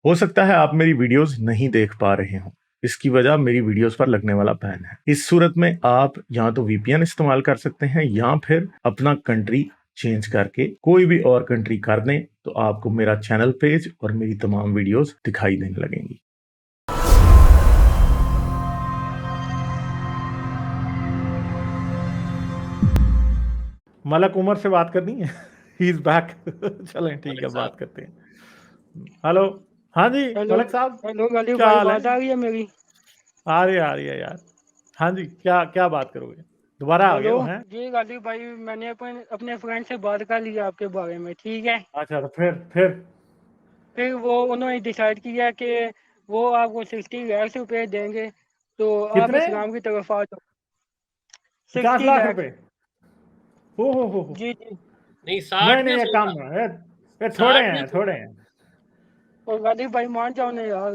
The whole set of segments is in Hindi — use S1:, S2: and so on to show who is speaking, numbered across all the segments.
S1: हो सकता है आप मेरी वीडियोस नहीं देख पा रहे हों। इसकी वजह मेरी वीडियोस पर लगने वाला बैन है। इस सूरत में आप या तो वीपीएन इस्तेमाल कर सकते हैं या फिर अपना कंट्री चेंज करके कोई भी और कंट्री कर दें, तो आपको मेरा चैनल पेज और मेरी तमाम वीडियोस दिखाई देने लगेंगी। मलक उमर से बात करनी है। He is back. चलें ठीक
S2: मलिक
S1: है, बात
S2: साहब।
S1: करते हैं। हेलो। हाँ जी
S3: हेलो
S1: मलक साहब,
S3: हेलो गालिब
S1: क्या
S3: भाई,
S1: हाल है?
S3: बात आ रही है मेरी?
S1: आ रही है यार। हाँ जी, क्या क्या बात करोगे? दोबारा आ गए
S3: हेलो
S1: हो हैं?
S3: जी गालिब भाई, मैंने अपने फ्रेंड से बात कर लिया आपके बारे में, ठीक है।
S1: अच्छा, तो फिर
S3: फिर वो उन्होंने डिसाइड किया कि वो आपको 60 लाख रुपए देंगे, तो आप
S1: कितने?
S3: इस्लाम की तरफ आ जाओ।
S1: 50
S3: सिक्सटी
S1: लाख
S3: लाख
S1: रुपए? हो।
S3: जी जी।
S2: नहीं,
S1: नहीं
S2: 60
S1: नहीं,
S2: या
S1: ये
S2: 16।
S1: कम है, ये थोड़े
S2: 60 या
S1: हैं,
S2: 16।
S1: थोड़े हैं।
S3: और गालिब भाई मान जाओ ना यार,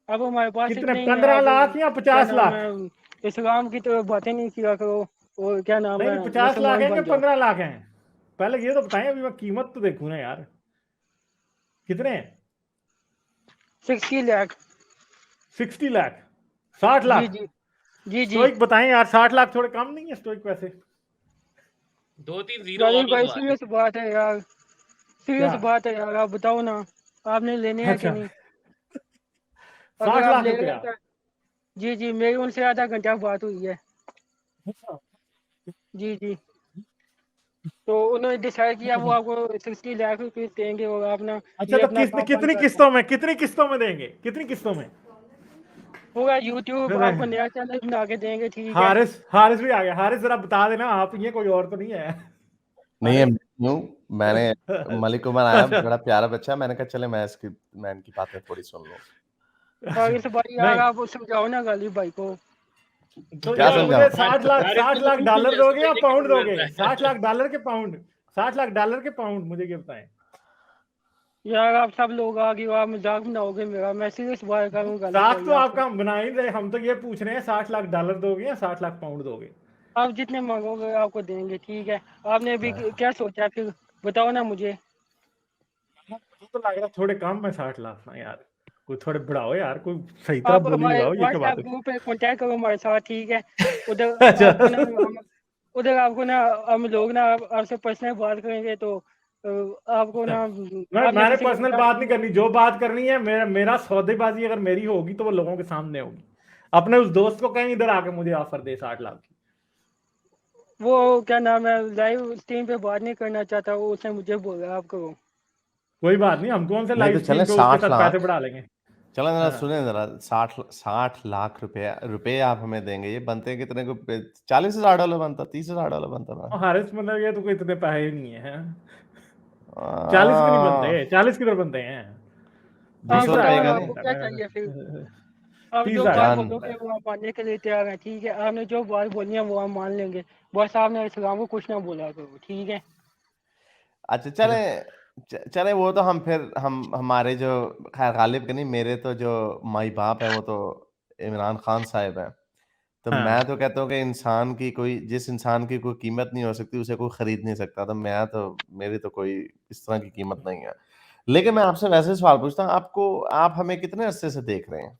S3: अब हमारे पास
S1: कितने,
S3: इतने ही है।
S1: 15
S3: अब
S1: लाख या
S3: क्या
S1: 50
S3: नाम
S1: लाख?
S3: है, इस्लाम की तरफ बातें नहीं किया करो, और क्या नाम
S1: नहीं
S3: है,
S1: नहीं, 50 लाख
S3: मुसलमान
S1: हैं कि
S3: बन जाओ।
S1: 15 लाख हैं? पहले ये तो बताएं, अभी मैं कीमत तो देखूं ना यार। कितने हैं?
S3: 60 लाख।
S1: 60 लाख? 60
S3: जी
S1: लाख?
S3: जी जी जी।
S1: स्टोइक बताएं यार, 60 लाख थोड़े कम नहीं है स्टोइक पैसे?
S2: 2-3 जीरो और
S3: गालिब भाई
S2: लगवा दें।
S3: सीरियस बात है यार,
S1: क्या?
S3: सीरियस बात है यार, आप बताओ ना, आपने लेने हैं कि
S1: अच्छा,
S3: नहीं? अगर
S1: 60
S3: आप
S1: लाख
S3: ले रहे
S1: रुपया?
S3: हैं तो जी जी, मेरी उनसे आधा घंटा बात हुई है।
S1: अच्छा।
S3: जी जी। तो उन्होंने डिसाइड किया वो आपको 60 लाख रुपए देंगे, और अपना
S1: अच्छा,
S3: ये
S1: तो
S3: अपना काम बंद
S1: कितनी
S3: कर दें।
S1: किस्तों में, कितनी किस्तों में देंगे, कितनी किस्तों में?
S3: पूरा यूट्यूब
S1: अरे,
S3: आपको नया चैनल बना के देंगे, ठीक है।
S1: हारिस हारिस भी आ गया। हारिस जरा बता देना, आप ही हैं, कोई और तो नहीं है?
S4: नहीं है,
S1: हारिस।
S4: मैं हूँ। मैंने मलिक उमर आया,
S1: अच्छा।
S4: बड़ा प्यारा बच्चा, मैंने कहा चले मैं इनकी बातें थोड़ी सुन लूं।
S3: और इस भाई यार
S1: नहीं,
S3: आप समझाओ ना गालिब भाई को।
S1: तो
S4: क्या
S1: ये मुझे
S4: समझाऊं?
S1: 60 लाख,
S2: हारिस को
S1: 60
S2: तो
S1: लाख
S2: खुद
S1: डॉलर
S2: समझा
S1: दोगे या
S2: समझने की
S1: पाउंड दोगे?
S2: जरूरत है।
S1: 60 लाख डॉलर के पाउंड? 60 लाख डॉलर के पाउंड, मुझे ये बताएं।
S3: यार आप सब लोग आ गए हो, आप मजाक बनाओगे मेरा, मैं सीरियस बात करूँ गालिब
S1: साख
S3: भाई
S1: तो
S3: आपसे।
S1: आपका हम बना ही रहे, हम तो ये पूछ रहे हैं 60 लाख डॉलर दोगे या 60 लाख पाउंड दोगे?
S3: आप जितने मांगोगे आपको देंगे, ठीक है। आपने अभी
S1: हाँ।
S3: क्या सोचा फिर, बताओ ना मुझे।
S1: मुझे तो लग रहा है थोड़े कम है 60 लाख ना यार। कोई थोड़े बढ़ाओ यार, कोई सही तरह
S3: आप
S1: बोली
S3: हमारे
S1: लगाओ, ये क्या बात
S3: व्हाट्सएप
S1: है?
S3: ग्रुप पे कांटेक्ट करो हमारे साथ, ठीक है। उधर
S1: अच्छा।
S3: आपको ना उधर आपको ना हम लोग ना आपसे पर्सनल बात करेंगे, तो आपको
S1: अच्छा,
S3: ना आपने
S1: मैंने
S3: किसी को
S1: पर्सनल
S3: पता
S1: बात नहीं
S3: नहीं।
S1: करनी। जो बात करनी है, मेरा सौदेबाजी अगर मेरी होगी तो वो लोगों के सामने होगी। अपने उस दोस्त को कहीं इधर आके मुझे ऑफर दे 60 लाख की।
S3: वो क्या नाम है, लाइव स्ट्रीम पे बात नहीं करना चाहता, वो उसने मुझे बोला आप करो।
S1: कोई बात नहीं, हम कौन से
S4: नहीं
S1: लाइव
S4: तो चले
S1: स्ट्रीम पे उसके
S4: 60
S1: साथ पैसे
S4: लाख
S1: बढ़ा लेंगे।
S4: चलो जरा
S1: हाँ।
S4: सुने जरा, 60 लाख रुपए आप हमें देंगे, ये बनते हैं कितने को? $40,000 बनता, $30,000 बनता ना।
S1: हारिस, मतलब ये तो कोई इतने पैसे ही नहीं है। 40 भी नहीं
S4: आ,
S1: बनते, 40 किधर बनते हैं?
S4: दो
S3: आप
S1: तीस
S4: सौ
S1: हजार
S4: रुपए
S3: बताओ
S4: का
S3: ना,
S4: नहीं?
S3: आपको क्या चाहिए फिर। आप
S1: तीस
S3: जो
S1: हजार
S3: बात
S4: जान
S3: बोलोगे वो हम मानने के लिए तैयार हैं, ठीक है। आपने जो बात बोली है वो हम मान लेंगे, बस आपने इस्लाम को कुछ ना बोला करो, ठीक है।
S4: अच्छा चले, चले वो तो हम फिर हम हमारे जो, खैर गालिब के नहीं, मेरे तो जो माई बाप है वो तो इमरान खान साहब है। तो मैं
S1: हाँ।
S4: तो कहता हूँ कि इंसान की कोई, जिस इंसान की कोई कीमत नहीं हो सकती उसे कोई खरीद नहीं सकता। तो मैं तो, मेरी तो कोई इस तरह की कीमत नहीं है। लेकिन मैं आपसे वैसे सवाल पूछता हूँ, आपको, आप हमें कितने अरसे से देख रहे हैं?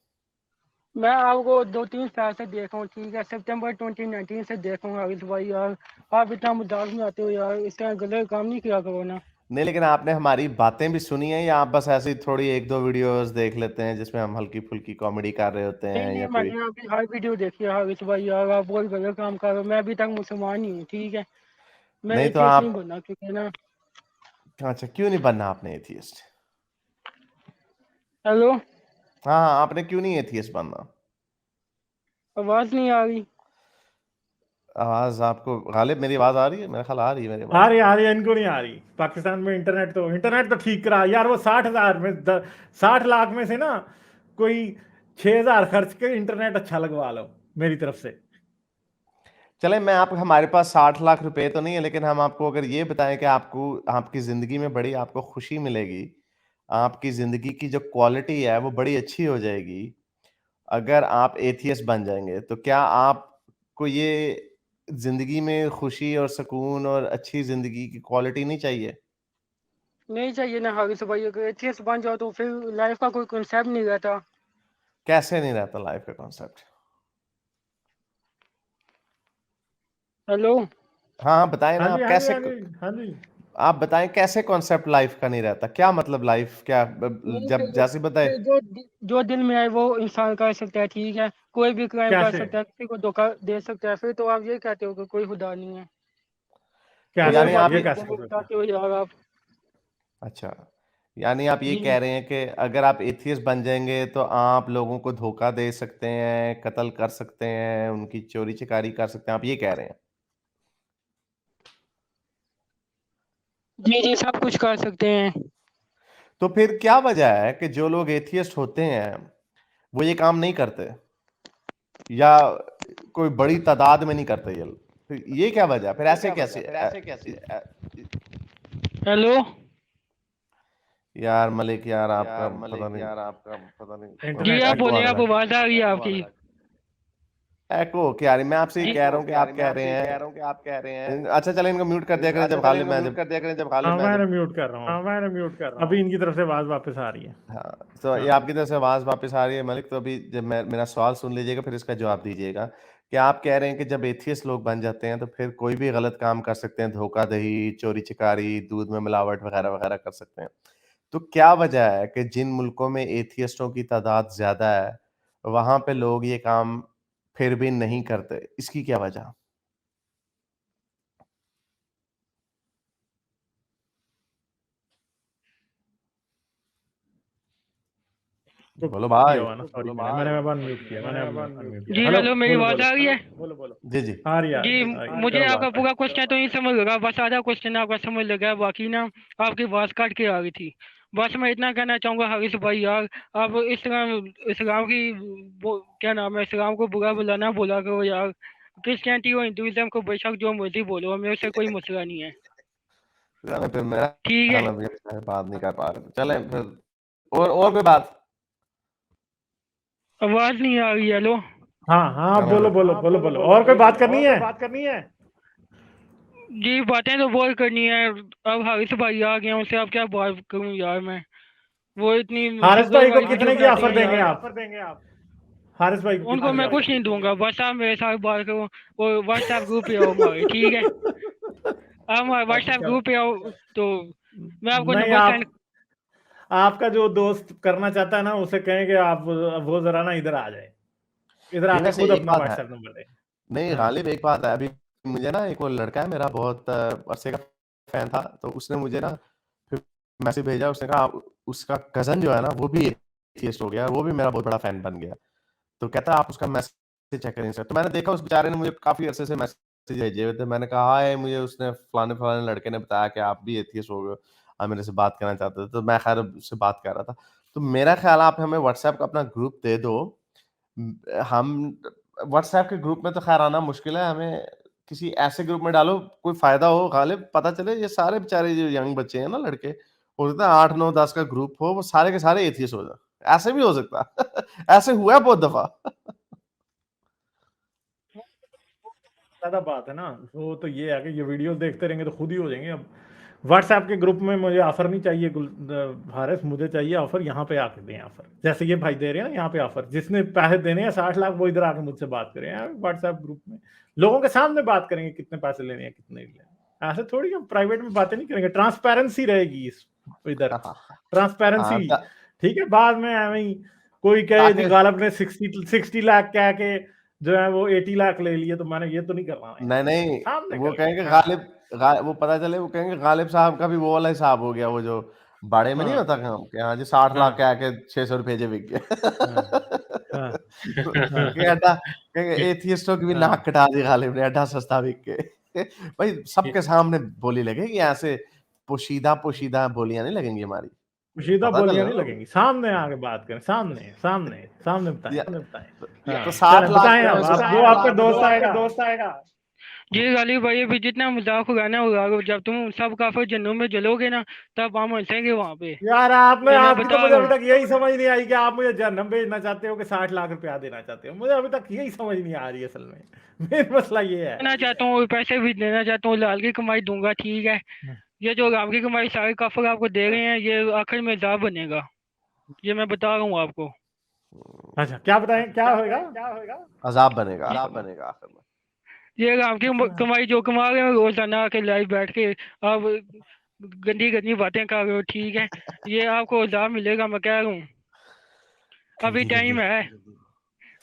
S3: मैं आपको 2-3 साल से देख रहा हूँ, ठीक है। सितंबर 2019 से देख रहा हूँ हारिस भाई यार। आप इतना मजाक में आते हो यार, इस तरह गलत काम नहीं किया करो ना।
S4: नहीं, लेकिन आपने हमारी बातें भी सुनी है या आप बस ऐसे ही थोड़ी एक दो वीडियोस देख लेते हैं जिसमें हम हल्की फुल्की कॉमेडी कर रहे होते
S3: नहीं
S4: हैं
S3: नहीं,
S4: या कोई?
S3: मैंने आपकी हर वीडियो देखी है हारिस भाई यार, आप बहुत गलत काम कर रहे हो। मैं अभी तक मुसलमान ही हूँ, ठीक है। मैं
S4: नहीं तो
S3: एथियस्ट नहीं
S4: आप,
S3: बनना, क्योंकि ना।
S4: अच्छा क्यों नहीं बनना आपने एथियस्ट?
S3: हेलो,
S4: हाँ हाँ, आपने क्यों नहीं एथियस्ट बनना?
S3: आवाज नहीं आ रही?
S4: आवाज आपको, गालिब मेरी आवाज आ रही है? मेरा ख्याल आ रही है मेरी आवाज।
S1: आ रही है, इनको नहीं आ रही। पाकिस्तान में इंटरनेट तो ठीक करा यार। वो 60 हजार में 60 लाख में से ना कोई 6 हजार खर्च के इंटरनेट अच्छा लगवा लो मेरी तरफ से।
S4: चले, मैं आप, हमारे पास 60 लाख रुपए तो नहीं है, लेकिन हम आपको अगर ये बताएं कि आपको, आपकी जिंदगी में बड़ी आपको खुशी मिलेगी, आपकी जिंदगी की जो क्वालिटी है वो बड़ी अच्छी हो जाएगी अगर आप एथियस्ट बन जाएंगे, तो क्या आपको ये जिंदगी में खुशी और सुकून और अच्छी जिंदगी की क्वालिटी नहीं चाहिए?
S3: नहीं चाहिए ना हारिस भाई, अगर एथियस्ट बन जाओ तो फिर लाइफ का कोई कंसेप्ट नहीं रहता।
S4: कैसे नहीं रहता लाइफ का कॉन्सेप्ट?
S3: हेलो।
S4: हाँ बताएं
S1: हाँ
S4: ना
S1: जी
S4: आप
S1: हाँ जी
S4: कैसे,
S1: हाँ जी हाँ जी।
S4: आप बताएं कैसे कॉन्सेप्ट लाइफ का नहीं रहता, क्या मतलब लाइफ क्या,
S3: नहीं
S4: जब
S3: फिर
S4: जैसे बताए।
S3: फिर जो दिल में आए वो इंसान कर सकता है, ठीक है, कोई भी क्राइम कर
S1: कैसे
S3: सकता है, किसी को धोखा दे सकता है, फिर तो आप ये कहते हो कि कोई खुदा नहीं है।
S4: तो
S3: क्लियर
S1: कैसे
S4: यानी
S3: बात
S4: आप
S1: ये
S3: नहीं
S1: कैसे
S3: करना
S1: हो सकता है?
S3: चाहते हो यार आप।
S4: अच्छा, यानी आप ये
S3: जी
S4: कह रहे हैं कि अगर आप एथियस्ट बन जाएंगे तो आप लोगों को धोखा दे सकते हैं, कत्ल कर सकते हैं, उनकी चोरी चिकारी कर सकते हैं, आप ये कह रहे हैं?
S3: जी जी, सब कुछ कर सकते हैं।
S4: तो फिर क्या वजह है कि जो लोग एथियस्ट होते हैं वो ये काम नहीं करते, या कोई बड़ी तादाद में नहीं करते ये लोग? फिर ये क्या वजह है? फिर ऐसे कैसे
S3: हेलो।
S4: यार मलिक यार आपका पता नहीं,
S3: जी
S1: इंटरनेट
S3: आप
S1: की
S4: एको
S3: बोले,
S4: आ
S3: आप
S4: रहा है,
S3: आवाज आ रही है आपकी।
S4: एको क्या आ रही, मैं आपसे ये
S3: जी
S4: कह रहा हूँ कि आप कह रहे हैं। अच्छा चलो इनको म्यूट कर दिया करें जब गालिब, मैं जब
S1: हाँ मैंने म्यूट कर रहा हूँ, अभी इनकी तरफ से आवाज वापस आ रही है।
S4: हाँ, तो ये
S1: हाँ
S4: आपकी तरफ से आवाज वापस आ रही है मलिक, तो अभी जब मेरा सवाल सुन लीजिएगा फिर इसका जवाब दीजिएगा कि आप कह रहे हैं कि जब एथियस्ट लोग बन जाते हैं तो फिर कोई भी गलत काम कर सकते हैं, धोखाधड़ी, चोरी चिकारी, दूध में मिलावट वगैरह वगैरह कर सकते हैं। तो क्या वजह है कि जिन मुल्कों में एथियस्टों की तादाद ज्यादा है वहां पे लोग ये काम फिर भी नहीं करते, इसकी क्या वजह?
S1: तो
S4: बोलो
S1: किया
S4: भाई।
S1: हुआ ना, सॉरी मैंने अनम्यूट किया, अनम्यूट किया।
S3: जी
S1: हेलो
S3: हेलो, मेरी
S1: बोलो
S3: आवाज
S1: बोलो
S3: आ रही है।
S1: बोलो।
S4: जी जी।
S1: आ रही है
S3: जी मुझे
S1: करो
S3: आपका
S1: बात।
S3: पूरा क्वेश्चन तो नहीं समझ लगा, बस आधा क्वेश्चन आपका समझ लगा, बाकी ना आपकी आवाज काट के आ रही थी। बस मैं इतना कहना चाहूंगा हारिस भाई यार, आप इस्लाम इस्लाम की क्या नाम है, इस्लाम को बुरा बुलाना बोला करो यार। क्रिश्चियनिटी और हिंदुइज्म को बेशक जो मर्जी बोलो, मेरे से कोई मसला नहीं है।
S4: चले फिर मेरा
S3: ठीक है।
S4: ख्याल है अभी बात नहीं कर पा रहे, चले फिर और कोई बात।
S3: आवाज नहीं आ रही है। हेलो।
S1: हाँ हाँ
S4: चले
S1: बोलो
S4: फिर
S1: बोलो बोलो बोलो, और कोई बात करनी है?
S3: जी बातें तो बहुत करनी है। अब हारिस भाई आ गए, उनसे अब क्या बात करूं यार मैं। वो इतनी
S1: हारिस
S3: शुगर
S1: भाई को
S3: वाली वीडियो
S1: कितने की
S3: बनाते
S1: ऑफर
S3: हैं
S1: देंगे
S3: यार।
S1: आप? हारिस भाई को
S3: उनको
S1: कितने की
S3: मैं
S1: ऑफर
S3: कुछ नहीं दूंगा, बस आप मेरे साथ बात करो। वो व्हाट्सएप ग्रुप पे आओ हमारे, ठीक है। आप हमारे व्हाट्सएप
S1: क्या?
S3: ग्रुप पे आओ तो मैं आपको
S1: नहीं,
S3: नंबर
S1: आप
S3: सेंड।
S1: आपका जो दोस्त करना चाहता है ना उसे कहें कि आप वो जरा ना इधर आ जाए, इधर
S4: नहीं
S1: आके
S4: वैसे
S1: खुद
S4: एक
S1: अपना
S4: बात है,
S1: व्हाट्सएप नंबर दे।
S4: नहीं
S1: हाँ
S4: गालिब एक बात है, अभी मुझे ना एक वो लड़का है मेरा बहुत अरसे का फैन था, तो उसने मुझे ना फिर मैसेज भेजा, उसने कहा उसका कजन जो है ना वो भी एथियस्ट हो गया और वो भी मेरा बहुत बड़ा फैन बन गया। तो कहता आप उसका मैसेज चेक करें सर, तो मैंने देखा उस बेचारे ने मुझे काफी अरसे से मैसेज भेजे हुए थे, मैंने कहा हाय मुझे उसने फलाने फलाने लड़के ने बताया कि आप भी एथियस्ट हो गए, आप मेरे से बात करना चाहते थे, तो मैं खैर उससे बात कर रहा था। तो मेरा ख्याल आप हमें व्हाट्सएप का अपना ग्रुप दे दो, हम व्हाट्सएप के ग्रुप में तो खैर आना मुश्किल है, हमें किसी ऐसे ग्रुप में डालो कोई फायदा हो गालिब, पता चले ये सारे बेचारे जो यंग बच्चे हैं ना लड़के, हो सकता है 8 9 10 का ग्रुप हो, वो सारे के सारे एथियस्ट हो जाए, ऐसे भी हो सकता ऐसे हुआ है बहुत दफा
S1: ज्यादा बात है ना, वो तो ये है कि ये वीडियो देखते रहेंगे तो खुद ही हो जाएंगे। अब व्हाट्सएप के ग्रुप में मुझे ऑफर नहीं चाहिए हारिस, मुझे चाहिए ऑफर यहाँ पे आके दें ऑफर, जैसे ये भाई दे रहे हैं यहाँ पे ऑफर, जिसने पैसे देने हैं 60 लाख वो इधर आके मुझसे बात करें व्हाट्सएप ग्रुप में, लोगों के सामने बात करेंगे कितने पैसे लेने हैं कितने नहीं लेने, ऐसे थोड़ी हम प्राइवेट में बातें नहीं करेंगे, ट्रांसपेरेंसी रहेगी इस इधर,
S4: हाँ
S1: ट्रांसपेरेंसी। ठीक है, बाद में हमें कोई कहे जी
S4: ताकि
S1: गालिब ने 60 लाख कह के जो है वो 80 लाख ले लिए, तो मैंने ये तो नहीं करना है
S4: नहीं
S1: यार,
S4: नहीं
S1: सामने
S4: वो
S1: करेंगे।
S4: कहेंगे
S1: हाँ
S4: वो पता चले वो कहेंगे गालिब साहब का भी वो वाला हिसाब हो गया, वो जो बाड़े में नहीं
S1: हाँ
S4: होता काम कि हाँ जी 60 लाख
S1: हाँ
S4: के आके 600 रुपए जे बिक
S1: हाँ
S4: गए
S1: हाँ हाँ
S4: कि अड्डा कहेंगे एथियस्टों की भी नाक
S1: हाँ,
S4: कटा दी गालिब ने, अड्डा सस्ता बिक के भाई सबके सामने बोली लगेगी, ऐसे पोशीदा पोशीदा बोलियां नहीं लगेंगी हमारी,
S1: पोशीदा
S4: पता
S1: बोलियां
S4: चले
S1: नहीं
S4: ना।
S1: लगेंगी, सामने आके बात करें, सामने सामने सामने बताएं।
S4: या,
S1: हाँ
S4: तो
S1: चलें
S4: 60 लाख
S1: बताएं,
S4: जो है
S1: अब
S4: सो
S1: आप जो आपका दोस्त आएगा।
S3: जी गालिब भाई, अभी जितना मजाक उड़ाना उड़ाओ, जब तुम सब काफिर जन्नों में जलोगे ना तब हम हंसेंगे वहां पे।
S1: यार आपने,
S3: तो मैं
S1: आपकी तो
S3: बता
S1: मुझे
S3: रहा
S1: अभी
S3: हूँ।
S1: तक यही समझ नहीं आई कि आप मुझे जहन्नम भेजना चाहते हो कि 60 लाख रुपया देना चाहते हो, मुझे अभी तक यही समझ नहीं आ रही है असल में। मेन मसला ये है।
S3: देना चाहता हूँ, पैसे भी देना चाहता हूँ, लाल की कमाई दूंगा, ठीक है। ये जो आपकी कमाई सारे काफिर आपको दे रहे हैं, ये आखिर में अजाब बनेगा, ये मैं बता रहा हूँ आपको।
S1: अच्छा, क्या बताएं, क्या होगा?
S4: अजाब बनेगा आखिर में।
S3: ये आपकी कमाई जो कमा रहे हो, रोजाना के लाइव बैठ के आप गंदी गंदी बातें कर रहे हो, ठीक है, ये आपको अजाब मिलेगा, मैं कह रहा हूँ। अभी टाइम है,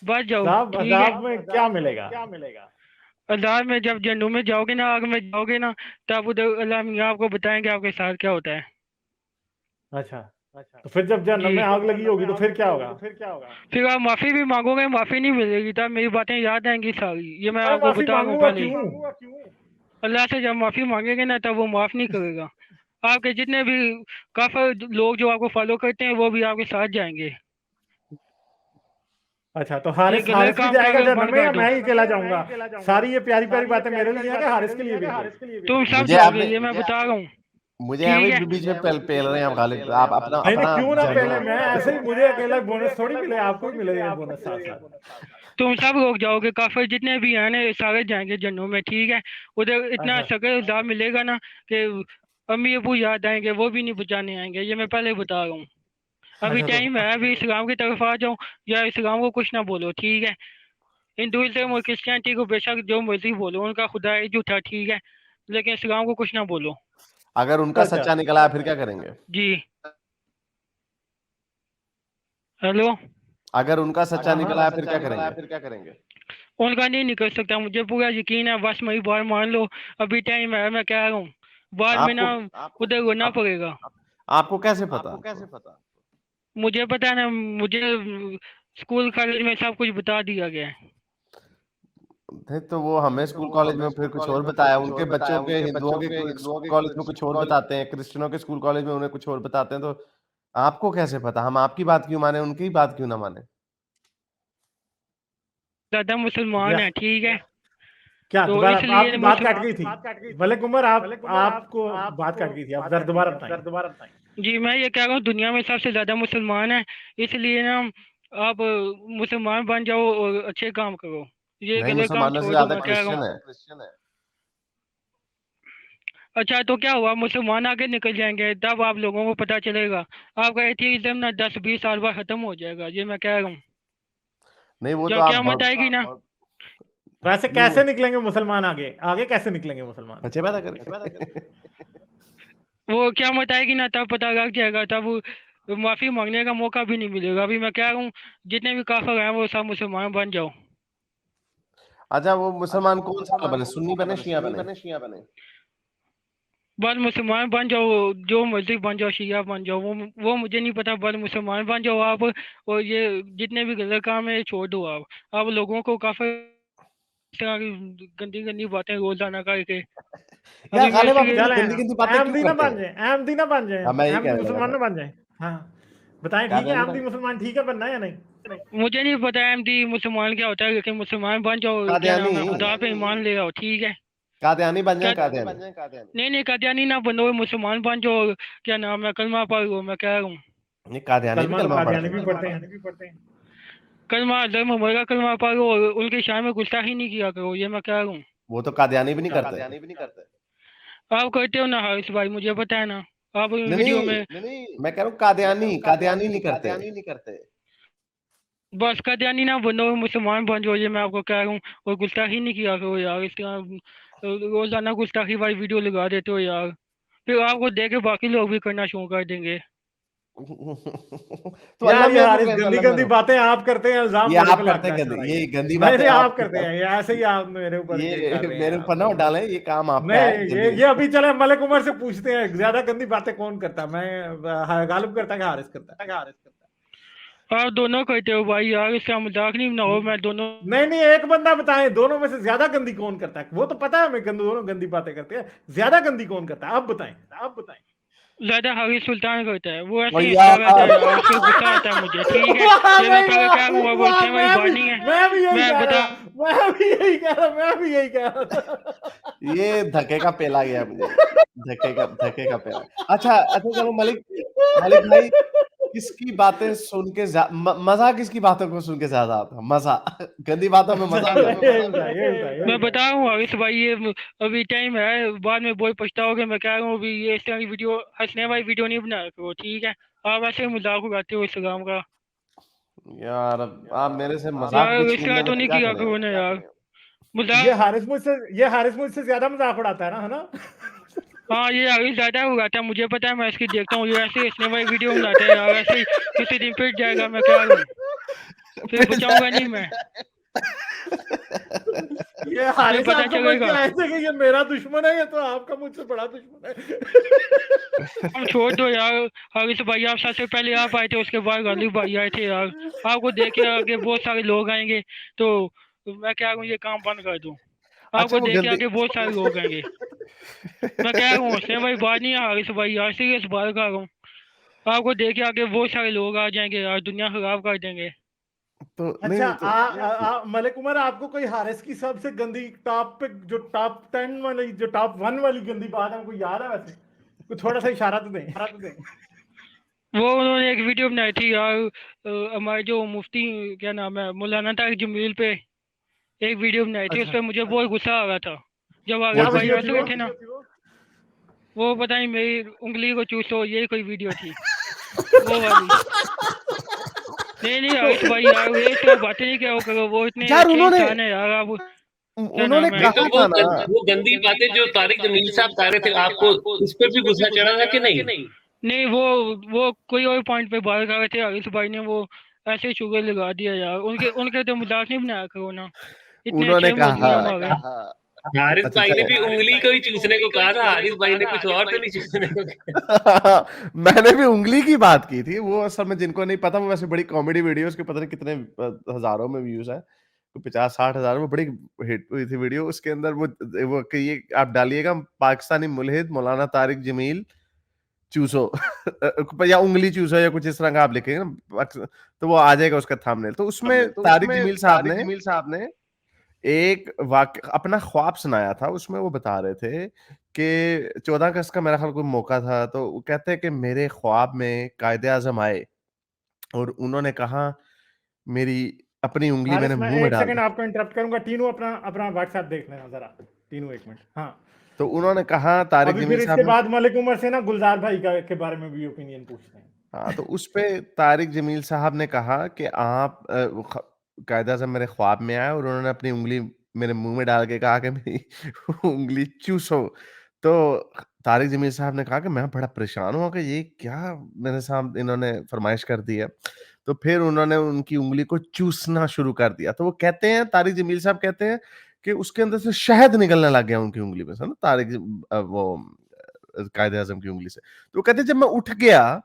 S3: बच जाओ,
S1: साहब,
S3: ठीक है।
S1: अजाब में क्या मिलेगा?
S3: अजाब में जब जन्नत में जाओगे ना, आग में जाओगे ना, तब उधर अल्लाह मियाँ आपको बताएंगे आपके साथ क्या होता है।
S1: अच्छा, तो फिर जब जहन्नम
S3: जी।
S1: में आग लगी होगी तो फिर क्या होगा?
S3: फिर आप माफी भी मांगोगे, माफी नहीं मिलेगी, तब मेरी बातें याद आएंगी सारी, ये मैं
S1: मैं
S3: आपको
S1: माफी
S3: बता रहा हूँ
S1: मांगूंगा
S3: पहले ही।
S1: क्यों?
S3: अल्लाह से जब माफी मांगेंगे ना, तब वो माफ नहीं करेगा। आपके जितने भी काफिर लोग जो आपको फॉलो करते हैं, वो भी आपके साथ जाएंगे।
S1: अच्छा, तो
S3: ये
S1: हारिस
S3: गलत
S1: हारिस भी
S3: काम
S1: जाएगा
S3: कर
S1: जहन्नम
S3: बंद
S1: में
S3: कर
S1: या
S3: दो।
S1: मैं ही अकेला जाऊंगा? सारी ये प्यारी प्यारी बातें मेरे लिए हैं कि हारिस के लिए भी हैं?
S3: तुम सब
S4: मुझे
S3: जाओगे,
S4: आपने
S3: ये मैं बता रहा हूँ,
S4: मुझे
S3: ठीक
S4: अभी
S3: है।
S4: बीच में पेल रहे हैं आप गालिब। आप अपना
S1: नहीं नहीं,
S4: अपना
S1: क्यों ना पहले,
S4: जहन्नुम
S1: मैं ऐसे ही, मुझे अकेला बोनस थोड़ी मिले, आपको भी मिलेगा बोनस साथ साथ।
S3: तुम सब लोग जाओगे, काफिर जितने भी हैं ना, सारे जाएंगे जन्नत में, ठीक है। उधर इतना
S1: अच्छा,
S3: सगर अजाब मिलेगा ना कि अम्मी अबू याद आएंगे, वो भी नहीं बचाने आएंगे, ये मैं पहले बता रहा हूँ। अभी
S1: अच्छा,
S3: टाइम है, अभी इस्लाम की तरफ आ जाओ, या इस्लाम को कुछ ना बोलो, ठीक है। हिंदुइज्म और क्रिश्चियनिटी को बेशक जो मर्जी बोलो, उनका खुदा है झूठा, ठीक है, लेकिन इस्लाम को कुछ ना बोलो।
S4: अगर उनका
S1: अच्छा,
S4: सच्चा निकला है, फिर क्या करेंगे?
S3: जी। हेलो।
S4: अगर उनका सच्चा
S1: हाँ
S4: निकला
S1: हाँ,
S4: है, फिर क्या करेंगे?
S3: उनका नहीं निकल सकता, मुझे पूरा यकीन है, बस मेरी बात मान लो। अभी टाइम है, मैं कह रहा हूँ, बाद में
S4: आपको
S3: ना उधर रोना
S4: आप,
S3: पड़ेगा।
S4: आपको कैसे पता?
S3: मुझे पता है ना, मुझे स्कूल कॉलेज में सब कुछ बता दिया गया है।
S4: नहीं तो वो हमें स्कूल कॉलेज में फिर कुछ और बताया, उनके बच्चों के हिंदुओं के स्कूल कॉलेज में कुछ और बताते हैं, क्रिश्चियनों के स्कूल कॉलेज में उन्हें कुछ और बताते हैं। तो आपको कैसे पता? हम आपकी बात क्यों माने, उनकी बात क्यों ना माने?
S3: दादा मुसलमान है, ठीक है,
S1: क्या
S3: तो
S1: दोबारा
S3: इसलिए
S1: आपकी बात कट गई थी? मलिक उमर, आपको बात कट गई थी, आप जरा दोबारा बताएं।
S3: जी, मैं ये कह रहा हूँ, दुनिया में सबसे ज्यादा मुसलमान है, इसलिए ना आप मुसलमान बन जाओ और अच्छे काम करो, ये
S4: नहीं,
S3: गलत काम
S4: मुसलमानों से
S3: छोड़ दो,
S4: ज्यादा
S3: मैं कह रहा हूँ।
S4: क्रिश्चियन है।
S3: अच्छा, तो क्या हुआ, मुसलमान आगे निकल जाएंगे, तब आप लोगों को पता चलेगा, आपका एथियज्म ना 10-20 साल बाद खत्म हो जाएगा, ये मैं कह रहा हूँ।
S4: नहीं, वो तो
S3: जब
S4: आप
S3: क़यामत आएगी ना,
S1: वैसे
S4: नहीं,
S1: कैसे निकलेंगे मुसलमान आगे? आगे कैसे निकलेंगे मुसलमान?
S4: बच्चे पैदा करके।
S3: वो क़यामत आएगी ना, तब पता लग जाएगा, तब माफी मांगने का मौका भी नहीं मिलेगा। अभी मैं कह रहा हूँ, जितने भी काफिर हैं वो सब मुसलमान बन जाओ।
S4: अच्छा, वो मुसलमान कौन सा वाला बने, सुन्नी बने, शिया बने?
S3: बस मुसलमान बन जाओ, जो मर्जी बन जाओ, शिया बन जाओ, वो मुझे नहीं पता, बस मुसलमान बन जाओ आप। और ये जितने भी गलत काम है, ये छोड़ दो आप लोगों को काफी तरह की गंदी गंदी बातें रोजाना करके।
S4: यार
S3: अभी मैं
S4: गालिब, आप
S3: इसलिए
S4: इतनी
S1: चलें,
S4: गंदी गंदी बातें क्यों
S1: अहमदी ना
S4: करते
S1: बन
S4: हैं?
S1: जाए, अहमदी ना बन जाए,
S4: हाँ, मैं ये
S1: अहमदी
S4: कहने लगा
S1: मुसलमान
S4: था।
S1: ना बन जाए। हाँ, बताएं, ठीक है, अहमदी मुसलमान ठीक है बनना है या नहीं?
S3: मुझे नहीं पता अहमदी मुसलमान क्या होता है, लेकिन मुसलमान बन जाओ, क्या
S4: कादियानी
S3: नाम है, खुदा पे ईमान ले आओ, ठीक है।
S4: कादियानी बन
S3: क्या?
S4: जाए, कादियानी।
S3: नहीं कादियानी ना बनो, मुसलमान बन जाओ, क्या नाम है, कलमा पढ़ो, मैं कह रहा हूँ।
S4: नहीं, कादियानी भी
S1: कलमा तो
S4: कलमा
S1: कादियानी
S4: पढ़ते
S1: भी
S4: हैं।
S1: पढ़ते हैं।
S3: कलमा दर मोहम्मद का कलमा पढ़ो, और उनकी शान में गुस्ताखी नहीं किया करो, ये मैं कह रहा हूँ।
S4: वो तो कादियानी भी नहीं करते।
S3: आप करते हो ना हारिस भाई, मुझे पता है ना, आप वीडियो
S4: नहीं,
S3: में
S4: मैं कह रहा हूँ कादियानी नहीं करते।
S3: बस कादियानी ना बनो, मुसलमान बन जाओ, ये मैं आपको कह रहा हूँ। और गुस्ताखी नहीं किया करो यार, इस तरह रोजाना गुस्ताखी वाली वीडियो लगा देते हो यार, फिर आपको देख के बाकी लोग भी करना शुरू कर देंगे।
S4: तो अल्लाह
S1: यार, ये
S4: मियां को
S1: हारिस
S4: कैसे?
S1: गंदी गंदी बातें आप करते हैं, इल्जाम
S4: ये
S1: मेरे
S4: आप
S1: पे
S4: करते
S1: लगता
S4: हैं
S1: है
S4: गंदी,
S1: सारा
S4: ये
S1: ये।
S4: गंदी
S1: नहीं
S4: बातें
S1: नहीं, आप
S4: आप
S1: करते हैं, ये ऐसे ही आप मेरे ऊपर ये कर रहे हैं
S4: मेरे
S1: आप।
S4: ऊपर ना डालें, ये काम आपका है
S1: नहीं,
S4: गंदी।
S1: ये अभी चले मलिक उमर से पूछते हैं, ज्यादा गंदी बातें कौन करता है? मैं गालिब करता है कि हारिस करता है?
S3: आप दोनों करते हो भाई यार, इसका मजाक नहीं बनाओ, मैं दोनों।
S1: नहीं नहीं, एक बंदा बताएं, दोनों में से ज्यादा गंदी कौन करता है? वो तो पता है हमें, दोनों गंदी बातें करते हैं, ज्यादा गंदी कौन करता है? आप बताएं।
S3: ज्यादा हारिस सुल्तान करता है, वो
S4: ओ
S3: ऐसे ही हंसता रहता है
S4: यार,
S3: यार, उससे गुस्सा आता है मुझे, ठीक है। ये मैं
S1: नहीं,
S3: पहले क्या हुआ, वो
S1: वाह,
S3: इतने वाली बात नहीं है,
S1: मैं भी यही
S3: मैं
S1: कह
S3: बता।
S1: रहा,
S4: ये धक्के का पेला गया मुझे, धक्के का पेला। अच्छा अच्छा, चलो मलिक मलिक भाई, किसकी बातें सुन के मजा किसकी बातों को सुन के ज्यादा आता? मजा गंदी बातों में मजा नहीं आता।
S1: ये बताइए
S3: मैं बता रहा हूँ हरीश भाई, ये अभी टाइम है, बाद में बहुत पछताओगे। मैं कह रहा हूँ अभी ये इस तरह की वीडियो, हंसने वाली वीडियो नहीं बना करो, ठीक है? आप ऐसे मजाक उड़ाते हो इंस्टाग्राम का।
S4: यार अब आप मेरे से मजाक
S3: यार
S4: भी
S3: इस
S4: छीन
S3: तरह
S4: लेंगे
S3: तो
S4: तो
S3: नहीं
S4: क्या
S3: किया
S4: करें?
S3: करो ना यार,
S1: ये
S3: मजाक।
S1: हारिस मुझसे ज्यादा मजाक उड़ाता है ना
S3: हाँ ये हरीश ज्यादा उड़ाता है, मुझे पता है, मैं इसकी देखता हूँ, ये ऐसे हंसने वाली वीडियो बनाता है यार, ऐसे ही किसी दिन पिट जाएगा, मैं कह रहा हूँ, फिर
S4: पिट
S3: बचाऊंगा नहीं मैं,
S1: ये
S3: फिर
S1: हारिस
S3: पता
S1: आपको
S3: चलेगा।
S1: क्या ऐसे कि ये मेरा दुश्मन है, ये तो आपका मुझसे बड़ा दुश्मन है
S3: हम छोड़ दो यार हरीश भाई, आप सबसे पहले आप आए थे, उसके बाद गांधी भाई आए थे यार। आपको देख के आगे बहुत सारे लोग आएंगे, तो मैं क्या करूँ, ये काम बंद कर दूँ?
S4: अच्छा
S3: आपको
S4: वो
S3: देख के
S4: गंदी
S3: आगे बहुत सारे लोग आएंगे। मैं कह रहा हूँ हंसने भाई, बात नहीं है हरीश भाई यार, सीरियस बात कर रहा हूँ। आपको देख के आगे बहुत सारे लोग आ जाएंगे यार, दुनिया खराब कर देंगे।
S4: तो नहीं
S1: अच्छा
S4: तो
S1: मलिक उमर, आपको कोई हारिस की सबसे गंदी टॉप पे, जो टॉप 10 वाली, जो टॉप 1 वाली गंदी बात है, कोई याद है वैसे? कोई थोड़ा सा इशारा तो दें
S3: वो उन्होंने एक वीडियो बनाई थी यार, हमारे जो मुफ्ती, क्या नाम है, मौलाना तारिक जमील पे एक वीडियो बनाई थी, उस
S1: अच्छा,
S3: पर मुझे बहुत गुस्सा आ रहा था जब
S4: वो
S1: क्या
S3: हरीश भाई
S1: वीडियो
S3: हंस
S1: थी
S3: रहे
S1: वो?
S3: थे ना। वो पता नहीं, मेरी उंगली को चूसो, यही कोई वीडियो थी वो वाली। नहीं हरीश भाई यार, ये तो बातें नहीं क्या करो, वो इतने
S4: यार
S3: अच्छे
S4: उन्होंने
S3: इंसान है यार। आप क्या
S4: उन्होंने
S3: नाम है,
S2: नहीं तो
S4: कहा था ना
S2: वो गंदी बातें जो तारिक जमील साहब कर रहे थे, आपको उस पर भी गुस्सा चढ़ा था कि नहीं?
S3: नहीं वो कोई और पॉइंट पे बात कर रहे थे, हरीश भाई ने वो ऐसे शुगर लगा दिया यार, उनके उनके तो मजाक नहीं बनाया करो ना, इतने
S4: उन्होंने
S3: अच्छे मौलवी
S4: कहा
S3: हैं हमारे।
S2: हारिस
S4: अच्छा
S2: भाई ने
S4: चले
S2: भी उंगली को ही चूसने को कहा था, हारिस भाई ने कुछ और तो नहीं चूसने को कहा।
S4: मैंने भी उंगली की बात की थी। वो असल में जिनको नहीं पता, वो वैसे बड़ी कॉमेडी वीडियो, उसके पता नहीं कितने हजारों में व्यूज है, 50-60 हजार में बड़ी हिट हुई थी वीडियो। उसके अंदर वो कि ये आप डालिएगा पाकिस्तानी मुल्हिद मौलाना तारिक जमील चूसो या उंगली चूसो या कुछ इस तरह का आप लिखेंगे ना, तो वो आ जाएगा उसका थंबनेल। तो उसमें तारिक जमील साहब ने एक वाक़ अपना ख्वाब सुनाया था। उसमें वो बता रहे थे कि 14 अगस्त का मेरा ख़्याल कोई मौका था, तो वो कहते हैं कि मेरे ख्वाब में कायदे-आज़म आए और उन्होंने कहा, मेरी अपनी उँगली
S1: हारिस,
S4: मैंने
S1: मैं
S4: मुँह में
S1: एक
S4: डाल
S1: सेकंड
S4: दी।
S1: आपको इंटरप्ट करूंगा। तीनों अपना अपना व्हाट्सएप देख लेना जरा, तीनों, एक मिनट। हाँ,
S4: तो उन्होंने कहा तारिक
S1: अभी
S4: जमील
S1: फिर इसके
S4: साहब ने
S1: बाद मलिक उमर से ना गुलजार भाई के बारे में भी ओपिनियन पूछते हैं।
S4: हाँ, तो उसपे तारिक जमील साहब ने कहा कि आप कायदे-आज़म मेरे ख्वाब में आए और उन्होंने अपनी उँगली मेरे मुँह में डाल के कहा कि मेरी उँगली चूसो। तो तारिक जमील साहब ने कहा कि मैं बड़ा परेशान हुआ कि ये क्या मेरे साथ इन्होंने फ़रमाइश कर दी है। तो फिर उन्होंने उनकी उँगली को चूसना शुरू कर दिया। तो वो कहते हैं, तारिक जमील साहब कहते हैं कि उसके अंदर से शहद निकलने लग गया उनकी उँगली में से ना, कायदे-आज़म की उँगली से। तो वो कहते हैं जब मैं उठ गया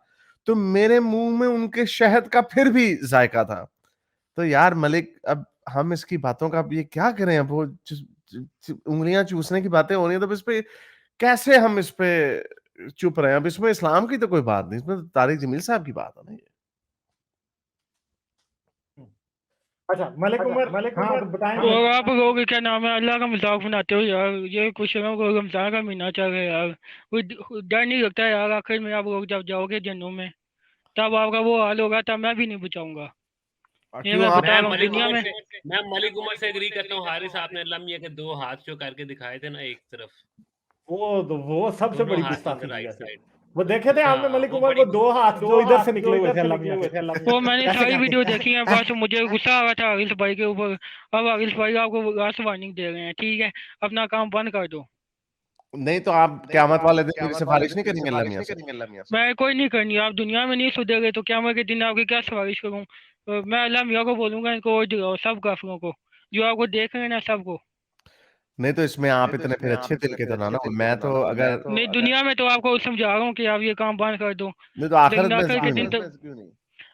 S4: तो मेरे मुँह में उनके शहद का फिर भी ज़ायका था। तो यार मलिक, अब हम इसकी बातों का अब ये क्या करें? अब वो उँगलियाँ चूसने की बातें हो रही हैं, तो अब इस पे कैसे हम इस पे चुप रहें? अब इसमें इस्लाम की तो कोई बात नहीं, इसमें तो तारिक जमील साहब की बात है ना ये।
S1: अच्छा मलिक उमर, हाँ तो बताएं
S3: तो
S1: फिर।
S3: आप लोग क्या नाम है, अल्लाह का मजाक बनाते हो यार, ये कुछ लोगों को रमजान का महीना चल रहा है यार, कोई डर नहीं लगता यार? आखिर में आप लोग जब जाओगे जन्नत में, तब आपका वो हाल होगा, तब मैं भी नहीं बचाऊंगा। ये
S4: क्यों
S3: मैं
S4: आप
S3: बता रहा हूँ दुनिया में।
S2: मैं मलिक उमर से एग्री करता हूँ। हारिस आपने लम्हे के दो हाथ जो करके दिखाए थे ना एक तरफ,
S1: वो सबसे
S2: दोनों
S1: बड़ी
S2: हाथ इन
S1: गुस्ताखी
S2: द
S1: थी
S2: राइट
S1: वैसे।
S2: साइड।
S1: वो देखे थे आपने
S2: हाँ
S1: मलिक
S2: वो
S1: उमर,
S2: बड़ी
S1: वो दो हाथ जो इधर से निकले हुए थे लम्हे से,
S3: वो मैंने
S1: ऐसे
S3: सारी
S1: करके।
S3: वीडियो देखी है, बस मुझे गुस्सा आ रहा था हरीश भाई के ऊपर। अब हरीश भाई आपको लास्ट वार्निंग दे रहे हैं, ठीक है? अपना काम बंद कर दो।
S4: नहीं तो आप क़यामत वाले दिन मेरी सिफ़ारिश नहीं करेंगे अल्लाह मियाँ से?
S3: मैं कोई नहीं करनी, आप दुनिया में नहीं सुधरे तो क्या मैं के दिन आपकी क्या सिफारिश करूँ? मैं अल्लाह मियाँ को बोलूंगा, इनको और जगाओ सब काफिरों को, जो आपको देख रहे हैं ना, सबको।
S4: नहीं तो इसमें आप इतने फिर अच्छे दिल के तो ना हो। मैं तो अगर
S3: नहीं दुनिया में तो आपको समझा रहा हूँ कि आप ये काम बंद कर दो,
S4: नहीं तो आखिरत
S3: लेकिन
S4: में ऐसा
S3: आखिर के
S4: क्यों
S3: दिन
S4: नहीं?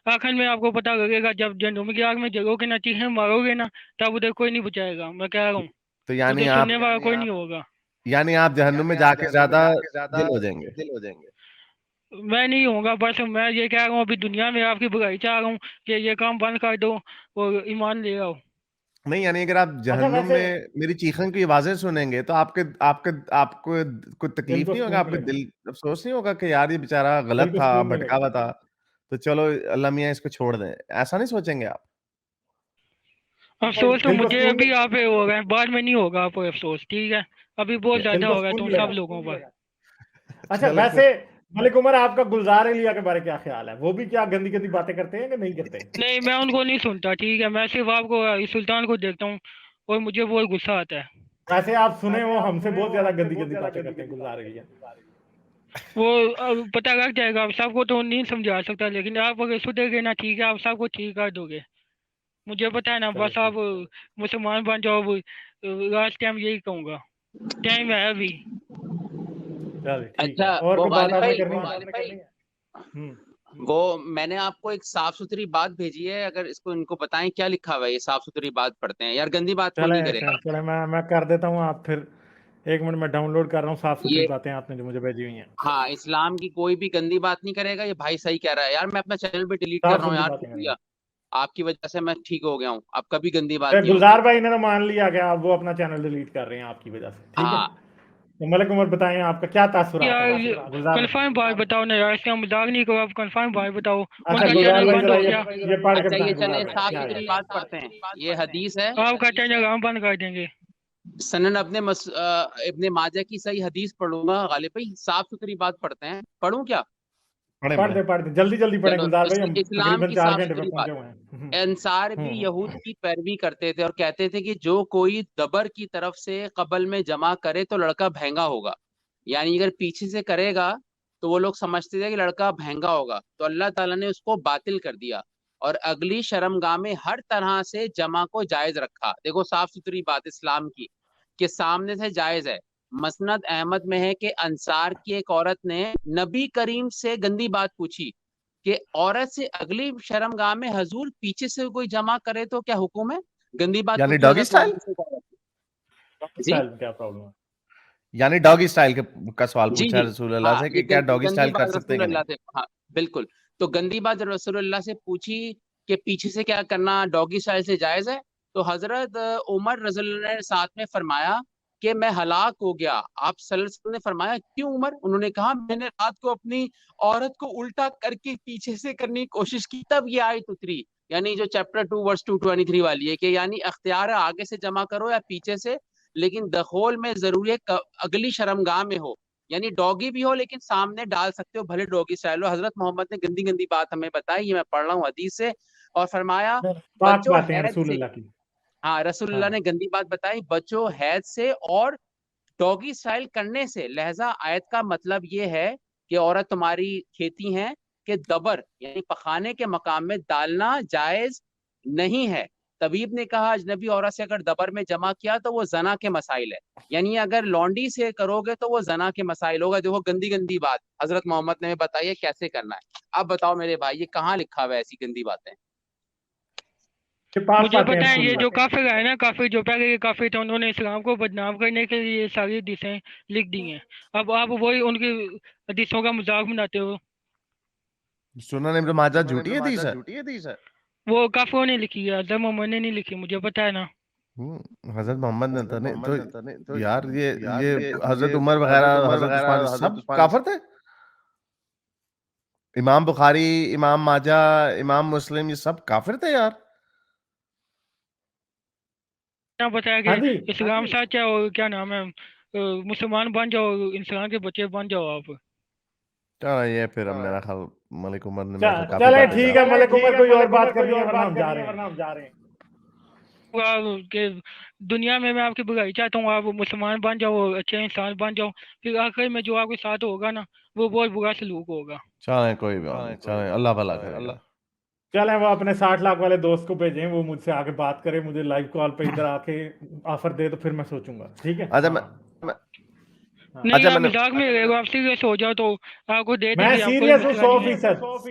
S3: तो आखिर में आपको पता लगेगा, जब जन्म की आग में जलोगे ना, चीखें मारोगे ना, तब उधर कोई नहीं बचाएगा, मैं कह रहा हूँ।
S4: तो यानी
S3: उधर
S4: आप
S3: सुनने वाला कोई नहीं होगा।
S4: जहन्नुम में जाके ज़्यादा दिल हो जाएँगे।
S3: मैं नहीं होऊंगा, बस मैं ये कह रहा हूँ, अभी दुनिया में आपकी बुराई चाह रहा हूँ कि ये काम बंद कर दो और ईमान ले आओ।
S4: नहीं यानी अगर आप
S1: अच्छा
S4: जहन्नुम
S1: वैसे
S4: में मेरी चीखने की आवाज़ें सुनेंगे तो आपके आपके आपको कोई
S1: दिल
S4: तकलीफ
S1: को
S4: नहीं होगा?
S1: सुकून
S4: आपका
S1: मिलेगा,
S4: दिल अफ़सोस नहीं होगा कि यार ये बेचारा
S1: दिल
S4: गलत
S1: को
S4: था,
S1: सुकून
S4: भटका
S1: मिलेगा।
S4: हुआ था? तो चलो अल्लाह मियाँ इसको छोड़ दें, ऐसा नहीं सोचेंगे आप?
S3: अफसोस तो
S1: दिल को
S3: मुझे
S1: सुकून
S3: अभी आप पे हो रहा है, बाद में नहीं होगा आपको अफसोस, ठीक है? अभी बहुत
S1: दिल
S3: ज्यादा
S1: को
S3: हो रहा है
S1: सुकून
S3: तुम
S1: मिलेगा।
S3: सब लोगों पर।
S1: अच्छा,
S4: चलो
S1: वैसे मलिक उमर, आपका गुलजार एलिया के बारे क्या ख्याल है? वो भी क्या गंदी गंदी बातें करते हैं कि नहीं करते?
S3: नहीं, मैं उनको नहीं सुनता, ठीक है? मैं सिर्फ आपको इस सुल्तान को देखता हूँ और मुझे बहुत गुस्सा आता है।
S1: वैसे आप सुने, वो हमसे बहुत ज्यादा गंदी गंदी बातें करते हैं, गुलजार एलिया।
S3: वो अब पता लग जाएगा, आप सबको तो नहीं समझा सकता, लेकिन आप अगर सुधर ना, ठीक है? आप सबको ठीक कर दोगे, मुझे पता है ना।
S1: चलो
S3: बस आप मुसलमान बन जाओ, लास्ट टाइम यही कहूँगा, टाइम है अभी।
S1: चलो ठीक है,
S5: अच्छा,
S1: और
S5: वो
S1: कोई बात
S5: गालिब
S1: आपने
S5: भाई
S1: करनी है? हम्म
S5: वो मैंने आपको एक साफ सुथरी बात भेजी है, अगर इसको इनको बताएं क्या लिखा हुआ है। ये साफ सुथरी बात पढ़ते हैं यार, गंदी बात कोई
S1: चले
S5: नहीं करेगा।
S1: चले, मैं कर देता हूँ। आप फिर 1 मिनट में डाउनलोड कर रहा हूँ साफ सुथरी
S5: ये
S1: बातें आपने जो मुझे भेजी हुई हैं।
S5: हाँ, इस्लाम की कोई भी गंदी बात नहीं करेगा। ये भाई सही कह रहा है यार, मैं अपना चैनल पे डिलीट कर
S1: साफ
S5: रहा हूँ
S1: सुथरी
S5: यार,
S1: बातें करेंगे।
S5: शुक्रिया, आपकी वजह से मैं ठीक हो गया हूँ, अब कभी गंदी बात
S1: अरे
S5: नहीं होगी।
S1: गुलजार भाई ने तो मान लिया कि आप वो अपना चैनल डिलीट कर रहे हैं आपकी वजह से, ठीक है?
S5: हाँ,
S1: तो मलिक उमर बताएं, आपका क्या तासुरात
S3: यार
S1: है गुलजार?
S3: कंफर्म बात बताओ ना यार, इसका मजाक नहीं करो, आप कंफर्म बात बताओ।
S1: अच्छा
S3: उनका
S1: गुलजार
S3: चैनल
S1: भाई,
S3: बंद
S1: जरा
S3: हो गया,
S1: ये पढ़ के
S5: अच्छा ये
S1: बताएं गुलजार
S5: चले
S1: भाई
S5: साफ
S1: क्या
S5: सुथरी
S1: है।
S5: बात पढ़ते हैं। ये हदीस है,
S3: आपका चैनल हम बंद कर देंगे।
S5: सनन इब्ने माजा की सही हदीस पढ़ूंगा गालिब भाई। साफ सुथरी बात पढ़ते हैं, पढ़ूं क्या?
S1: पढ़ दे जल्दी जल्दी पढ़े
S5: चलो,
S1: गुलजार भाई, हम
S5: इस्लाम
S1: तकरीबन
S5: की
S1: 4
S5: साफ
S1: घंटे पे
S5: सुथरी
S1: पहुंचे
S5: बात।
S1: हुए हैं।
S5: अंसार भी यहूद की पैरवी करते थे और कहते थे कि जो कोई दबर की तरफ से कबल में जमा करे तो लड़का महंगा होगा, यानी अगर पीछे से करेगा तो वो लोग समझते थे कि लड़का महंगा होगा, तो अल्लाह ताला ने उसको बातिल कर दिया और अगली शर्मगाह में हर तरह से जमा को जायज रखा। देखो साफ सुथरी बात इस्लाम की, कि सामने से जायज है। मसनद अहमद में है कि अंसार की एक औरत ने नबी करीम से गंदी बात पूछी कि औरत से अगली शर्मगाह में हजूर पीछे से कोई जमा करे तो क्या हुक्म है? गंदी बात
S4: यानी
S5: पूछी
S4: डॉगी
S5: हजरत
S4: स्टाइल?
S5: मोहम्मद से जी
S1: स्टाइल में क्या प्रॉब्लम है?
S4: यानी डॉगी स्टाइल का सवाल
S5: जी
S4: पूछा
S5: जी
S4: रसूल अल्लाह
S5: हाँ,
S4: से
S5: ये
S4: कि क्या डॉगी
S5: गंदी
S4: स्टाइल कर
S5: बात
S4: सकते हैं
S5: रसूल
S4: कि नहीं?
S5: अल्लाह से, हाँ बिल्कुल। तो गंदी बात रसूल अल्लाह से पूछी कि पीछे से क्या करना डॉगी स्टाइल से जायज है? तो हजरत उमर रज़ियल्लाहु ने साथ में फरमाया कि मैं हलाक हो गया। आप सल्लल्लाहु अलैहि वसल्लम ने फरमाया क्यों उमर? उन्होंने कहा मैंने रात को अपनी औरत को उल्टा करके पीछे से करने की कोशिश की, तब ये आयत उतरी, यानी जो चैप्टर 2 वर्स 223 वाली है कि यानी अख्तियार है आगे से जमा करो या पीछे से, लेकिन दखोल में जरूरी है अगली शर्मगाह में हो, यानी डॉगी भी हो लेकिन सामने डाल सकते हो, भले डॉगी स्टाइल हो। हजरत मोहम्मद ने गंदी गंदी बात हमें बताई, ये मैं पढ़ रहा हूँ हदीस से, और फरमाया
S1: पाक
S5: बच्चों
S1: बातें हैं
S5: हैद से,
S1: रसूलुल्लाह की।
S5: हाँ रसूलुल्लाह
S1: हाँ
S5: ने गंदी बात बताई बच्चों हैद से और डॉगी स्टाइल करने से। लहजा आयत का मतलब ये है कि औरत तुम्हारी खेती है कि दबर यानी पखाने के मकाम में डालना जायज नहीं है। तबीब ने कहा अजनबी औरत से अगर दबर में जमा किया तो वो जना के मसाइल है, यानी अगर लौंडी से करोगे तो वो जना के मसाइल होगा। देखो गंदी गंदी बात हजरत मोहम्मद ने हमें बताई है कैसे करना है। अब बताओ मेरे भाई, ये कहाँ लिखा हुआ है ऐसी गंदी बातें?
S1: ये पाक
S3: मुझे
S1: बातें हैं
S3: पता है, ये जो
S1: रसूलुल्लाह की।
S3: काफिर है ना, काफिर जो पहले के काफिर थे, उन्होंने इस्लाम को बदनाम करने के लिए ये सारी हदीसें लिख दी हैं। अब आप वही उनकी हदीसों का मजाक बनाते हो।
S4: सुनन इब्न माजा झूठी हदीस है?
S3: वो काफिरों ने लिखी है, हज़रत मोहम्मद ने नहीं लिखी, मुझे पता है ना।
S4: हजरत मोहम्मद ने तो नहीं, तो यार ये हजरत उमर वगैरह, हजरत उस्मान सब काफिर थे? इमाम बुखारी, इमाम माजा, इमाम मुस्लिम, ये सब काफिर थे यार?
S3: क्या बताया
S1: हाँ
S3: कि
S1: जी,
S3: इस्लाम सच है और क्या नाम है, मुसलमान बन जाओ, इंसान के बच्चे बन जाओ आप।
S4: चलो ये फिर अब मेरा ख्याल मलिक उमर ने मेरे ख्याल काफी
S1: चले
S4: बातें
S1: ठीक
S4: कहा।
S1: है मलिक उमर, कोई और बात करनी है वरना हम जा रहे हैं।
S3: कि दुनिया में मैं आपकी बुराई चाहता हूँ, आप मुसलमान बन जाओ, अच्छे इंसान बन जाओ, फिर आखिर में जो आपके साथ होगा ना, वो बहुत बुरा सलूक होगा।
S4: चलें कोई बात नहीं, चलें अल्लाह भला करेगा।
S1: चले वो अपने 60 लाख वाले दोस्त को भेजें, वो मुझसे आके बात करे, मुझे लाइव कॉल पे इधर आके ऑफर दे तो फिर मैं सोचूंगा, ठीक है?
S4: अच्छा
S3: नहीं
S4: अच्छा
S3: आप
S4: मैंने
S3: मजाक में रहे हो, आप सीरियस हो जाओ तो आपको दे
S1: मैं
S3: देंगे, आपको
S1: सीरियस हूँ,
S3: मसला नहीं है।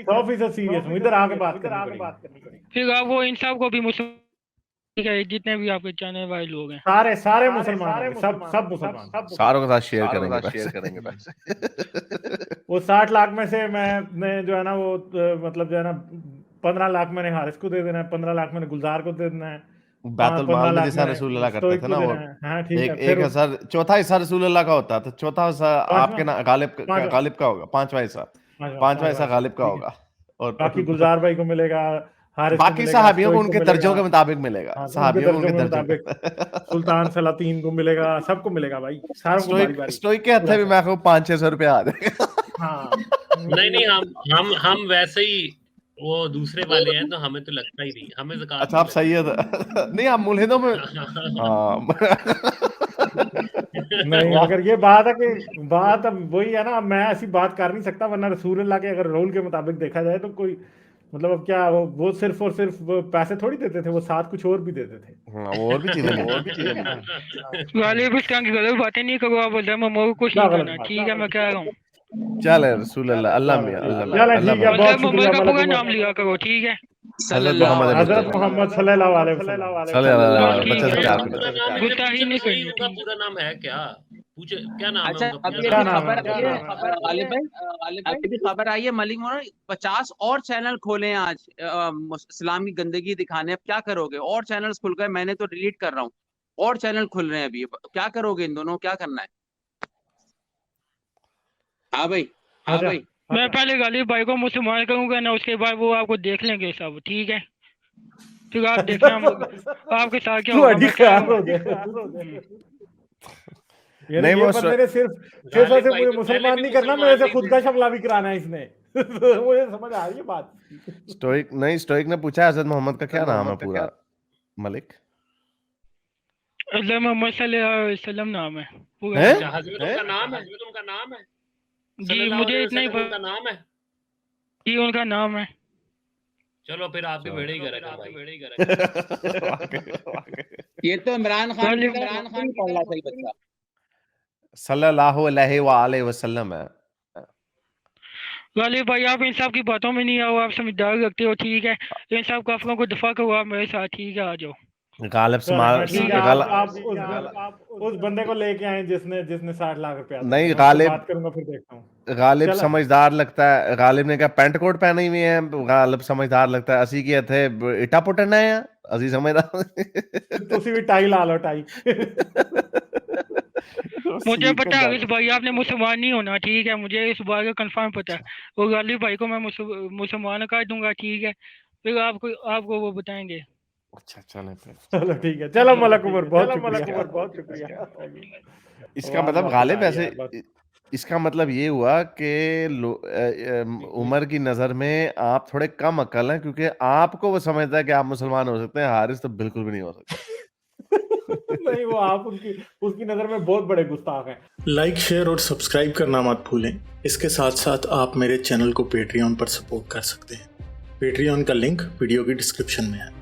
S1: 100% सीरियस हूँ। इधर आके बात करनी पड़ेगी।
S3: फिर आप वो इंसाफ को भी मुसलमान, जितने भी आपके चाहने वाले लोग हैं,
S1: सारे मुसलमान होंगे, सब मुसलमान।
S4: सारों के साथ शेयर करेंगे पैसे।
S1: वो 60 लाख में से मैं जो है ना वो मतलब जो है ना 15 लाख मैंने हारिस को दे देना है, 15 लाख मैंने गुलजार को दे देना है,
S4: बैतुल
S1: 15
S4: माल में
S1: लाख
S4: जैसा
S1: मैंने
S4: रसूलुल्लाह करते
S1: स्टोइक
S4: थे
S1: को
S4: ना, वो
S1: देना है। हाँ ठीक है,
S4: एक
S1: फिर
S4: हिस्सा, चौथा हिस्सा रसूलुल्लाह का होता, तो चौथा हिस्सा
S1: पांचवा
S4: आपके ना गालिब का होगा, पांचवा हिस्सा
S1: पांचवा
S4: गालिब का होगा। और
S1: बाकी गुलजार भाई को मिलेगा, हारिस को
S4: बाकी
S1: मिलेगा,
S4: सहाबियों को
S1: स्टोइक
S4: उनके
S1: मिलेगा।
S4: दर्जों के मुताबिक मिलेगा,
S1: हाँ, तो
S4: सहाबियों को
S1: उनके
S4: उनके
S1: दर्जों के
S4: दर्जों
S1: सुल्तान सलातीन को मिलेगा, सबको मिलेगा भाई, सारों को बारी
S4: स्टोइक
S1: बारी।
S4: स्टोइक के हथे भी मैं कहूँ 500-600 रुपया आ जाएगा।
S1: हाँ
S2: नहीं हम वैसे ही वो दूसरे वाले हैं, तो हमें तो लगता ही नहीं, हमें ज़कात
S4: अच्छा आप
S2: नहीं
S4: सैयद नहीं, आप मुल्हिदों में
S2: लगती।
S1: नहीं, मगर ये बात है कि बात अब वही है ना, मैं ऐसी बात कर नहीं सकता, वरना रसूलुल्लाह के अगर रोल के मुताबिक देखा जाए तो कोई मतलब अब क्या वो सिर्फ और सिर्फ वो पैसे थोड़ी देते थे, वो साथ कुछ और भी देते थे।
S4: वो और भी चीजें मिली।
S3: गालिब इस तरह की गलत बातें नहीं करो आप, बोल रहे मोमो को कुछ
S1: क्या
S3: नहीं
S1: गलत
S3: करना,
S1: बात?
S3: ठीक है मैं कह रहा हूँ।
S4: चल रसूलुल्लाह, अल्लाह मियां, अल्लाह मियां,
S1: चलो
S4: अल्लाह
S1: ठीक है,
S4: मियां।
S1: बहुत
S3: मतलब मोहम्मद
S1: शुक्रिया
S3: का
S1: मलक
S3: पूरा
S1: उमर।
S3: नाम लिया करो, ठीक है।
S5: सल्लल्लाहु अलैहि
S1: हजरत
S5: वसल्लम।
S1: मोहम्मद सल्लल्लाहु अलैहि वसल्लम।
S4: सल्लल्लाहु
S3: हाँ,
S4: अलैहि
S3: ठीक
S4: वसल्लम। बच्चे
S3: है।
S4: से प्यार
S2: पूरा
S4: करो।
S2: नाम है,
S3: गुस्ताखी नहीं
S2: सही
S3: करनी,
S2: उनका
S3: ठीक।
S2: पूरा नाम है क्या? पूछे क्या नाम है
S5: अच्छा
S2: उनका
S5: अभी
S2: पूरा
S1: क्या
S5: अभी
S1: नाम है?
S5: खबर
S1: क्या
S5: आई है,
S1: नाम है?
S5: गालिब भाई अभी खबर आई है मलिक मोहन 50 और चैनल खोले हैं आज इस्लाम की गंदगी दिखाने। अब क्या करोगे? और चैनल्स खुल गए, मैंने तो डिलीट कर रहा हूँ, और चैनल खुल रहे हैं अभी। क्या करोगे? इन दोनों क्या करना है? हाँ भाई, हाँ
S1: अच्छा,
S5: भाई।
S3: मैं पहले गालिब भाई को मुसलमान करूंगा ना, उसके बाद वो आपको देख लेंगे सब, ठीक है। फिर आप देखना आपके साथ क्या होगा, मैं कह रहा
S1: खराब हो
S3: हूँ।
S1: जाए। यानी
S4: नहीं,
S1: ये
S4: वो
S1: बंदे ने सिर्फ सिर्फ और
S2: गालिब
S1: सिर्फ
S2: भाई
S1: मुझे
S2: तो पहले
S1: मुसलमान
S2: भी
S1: नहीं करना,
S2: मुसलमान
S1: मेरे से
S2: नहीं
S1: खुद
S2: थे।
S1: का शमला भी कराना है इसने। मुझे समझ आ रही है बात।
S4: स्टोइक नहीं, स्टोइक ने पूछा हजरत मोहम्मद का क्या नाम है पूरा मलिक?
S3: हज़रत मोहम्मद सल्लल्लाहु अलैहि वसल्लम नाम है पूरा
S4: हैं?
S2: अच्छा, हजरत उनका नाम है, हजरत उनका नाम है,
S3: जी
S2: सल्लल्लाहु
S3: मुझे
S2: अलैहि
S3: इतना ही
S2: वसल्लम उनका नाम है।
S3: जी उनका नाम है।
S2: चलो फिर आपके
S4: चलो।
S2: बेड़े ही गर्क हैं भाई।
S5: ये तो इमरान खान
S3: गालिब
S5: की तरह नहीं पढ़ रहा सही बच्चा।
S4: सल्लल्लाहु अलैहि वसल्लम है।
S3: गालिब भाई आप इन सब की बातों में नहीं आओ, आप समझदारी रखते हो, ठीक है। इन सब काफिरों को दफा करो आप मेरे साथ, ठीक है, आ जाओ।
S4: गालिब
S1: चलो, ठीक है,
S4: गाल-
S1: आप उस बंदे को लेके आए जिसने 60 लाख रुपया दिए।
S4: नहीं,
S1: मैं उससे
S4: गालिब
S1: बात करूंगा, फिर देखता हूँ।
S4: गालिब
S1: चलो।
S4: समझदार लगता है। गालिब ने क्या पैंट कोट पहने हुए हैं? गालिब समझदार लगता है। असी की थे इटा पुटना है, असी समझदार।
S1: तुसी भी टाई ला लो, टाई।
S3: मुझे पता है इस भाई आपने मुसलमान नहीं होना, ठीक है, मुझे इस बात का कंफर्म पता है। वो गालिब भाई को मैं मुसलमान कर दूंगा, ठीक है, फिर आपको वो बताएंगे।
S4: अच्छा चले फिर।
S1: चलो ठीक है, चलो मलक उमर, बहुत शुक्रिया।
S4: इसका
S1: आवाज
S4: मतलब
S1: वापस
S4: गालिब
S1: आ रही है
S4: ऐसे
S1: यार, बस।
S4: इसका मतलब ये हुआ कि उमर की नजर में आप थोड़े कम अक्ल हैं, क्योंकि आपको वो समझता है कि आप मुसलमान हो सकते हैं। हारिस तो बिल्कुल भी नहीं हो सकता।
S1: नहीं, वो आप उसकी नजर में बहुत बड़े गुस्ताख हैं। लाइक, शेयर और सब्सक्राइब करना मत भूलें। इसके साथ साथ आप मेरे चैनल को पेट्रियन पर सपोर्ट कर सकते हैं। पेट्रियन का लिंक वीडियो की डिस्क्रिप्शन में है।